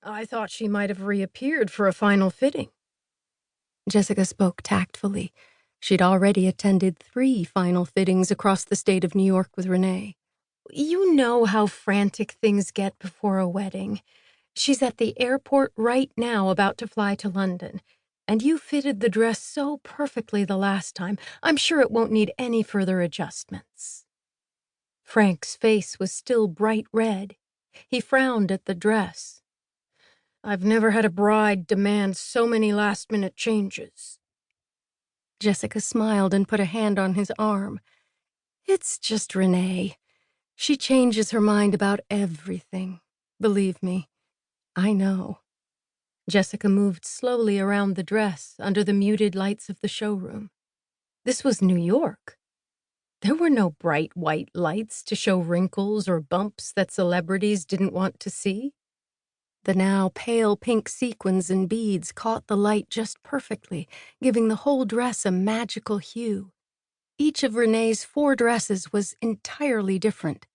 I thought she might have reappeared for a final fitting. Jessica spoke tactfully. She'd already attended 3 final fittings across the state of New York with Renee. You know how frantic things get before a wedding. She's at the airport right now about to fly to London. And you fitted the dress so perfectly the last time, I'm sure it won't need any further adjustments. Frank's face was still bright red. He frowned at the dress. I've never had a bride demand so many last-minute changes. Jessica smiled and put a hand on his arm. It's just Renee. She changes her mind about everything. Believe me, I know. Jessica moved slowly around the dress under the muted lights of the showroom. This was New York. There were no bright white lights to show wrinkles or bumps that celebrities didn't want to see. The now pale pink sequins and beads caught the light just perfectly, giving the whole dress a magical hue. Each of Renee's 4 dresses was entirely different.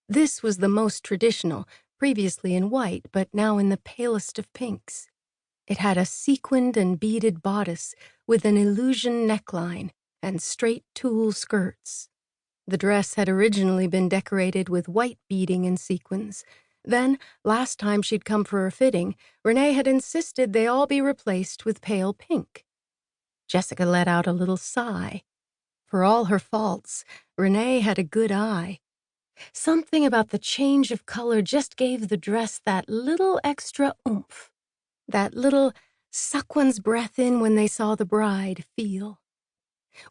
This was the most traditional, previously in white, but now in the palest of pinks. It had a sequined and beaded bodice with an illusion neckline and straight tulle skirts. The dress had originally been decorated with white beading and sequins. Then, last time she'd come for a fitting, Renee had insisted they all be replaced with pale pink. Jessica let out a little sigh. For all her faults, Renee had a good eye. Something about the change of color just gave the dress that little extra oomph, that little suck one's breath in when they saw the bride feel.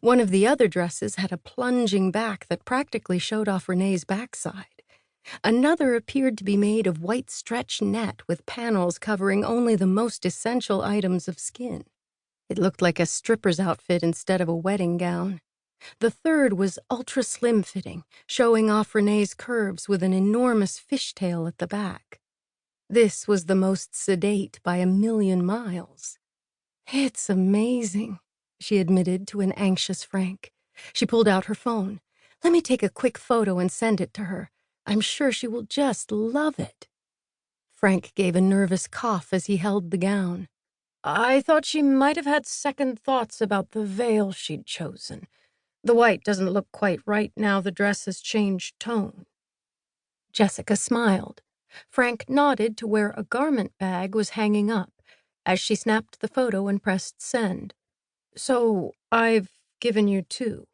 One of the other dresses had a plunging back that practically showed off Renee's backside. Another appeared to be made of white stretch net with panels covering only the most essential items of skin. It looked like a stripper's outfit instead of a wedding gown. The third was ultra-slim fitting, showing off Renee's curves with an enormous fishtail at the back. This was the most sedate by a million miles. "It's amazing," she admitted to an anxious Frank. She pulled out her phone. "Let me take a quick photo and send it to her. I'm sure she will just love it." Frank gave a nervous cough as he held the gown. I thought she might have had second thoughts about the veil she'd chosen. The white doesn't look quite right now the dress has changed tone. Jessica smiled. Frank nodded to where a garment bag was hanging up as she snapped the photo and pressed send. So I've given you 2.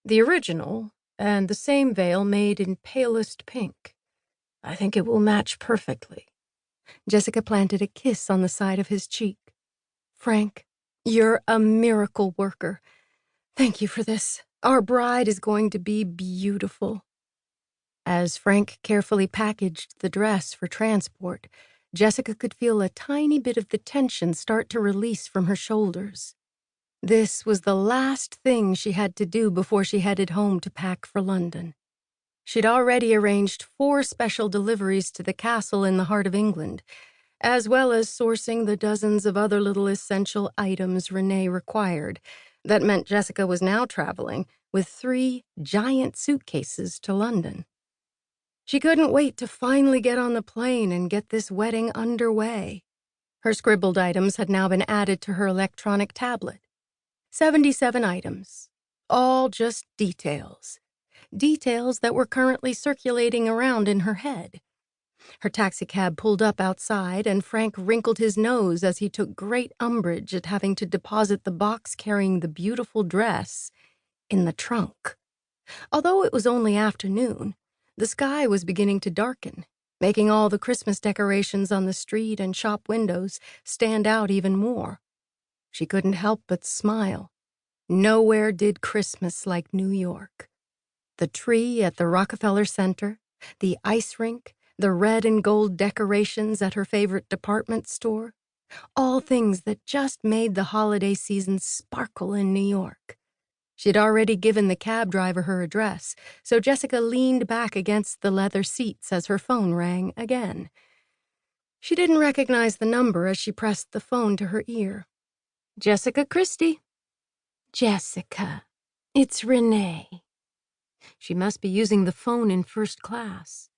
The original and the same veil made in palest pink. I think it will match perfectly. Jessica planted a kiss on the side of his cheek. "Frank, you're a miracle worker. Thank you for this. Our bride is going to be beautiful." As Frank carefully packaged the dress for transport, Jessica could feel a tiny bit of the tension start to release from her shoulders. This was the last thing she had to do before she headed home to pack for London. She'd already arranged 4 special deliveries to the castle in the heart of England, as well as sourcing the dozens of other little essential items Renee required. That meant Jessica was now traveling with 3 giant suitcases to London. She couldn't wait to finally get on the plane and get this wedding underway. Her scribbled items had now been added to her electronic tablet. 77 items, all just details. Details that were currently circulating around in her head. Her taxicab pulled up outside, and Frank wrinkled his nose as he took great umbrage at having to deposit the box carrying the beautiful dress in the trunk. Although it was only afternoon, the sky was beginning to darken, making all the Christmas decorations on the street and shop windows stand out even more. She couldn't help but smile. Nowhere did Christmas like New York. The tree at the Rockefeller Center, the ice rink, the red and gold decorations at her favorite department store, all things that just made the holiday season sparkle in New York. She'd already given the cab driver her address, so Jessica leaned back against the leather seats as her phone rang again. She didn't recognize the number as she pressed the phone to her ear. "Jessica Christie." "Jessica, it's Renee." She must be using the phone in first class.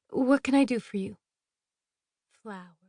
"What can I do for you?" "Flowers."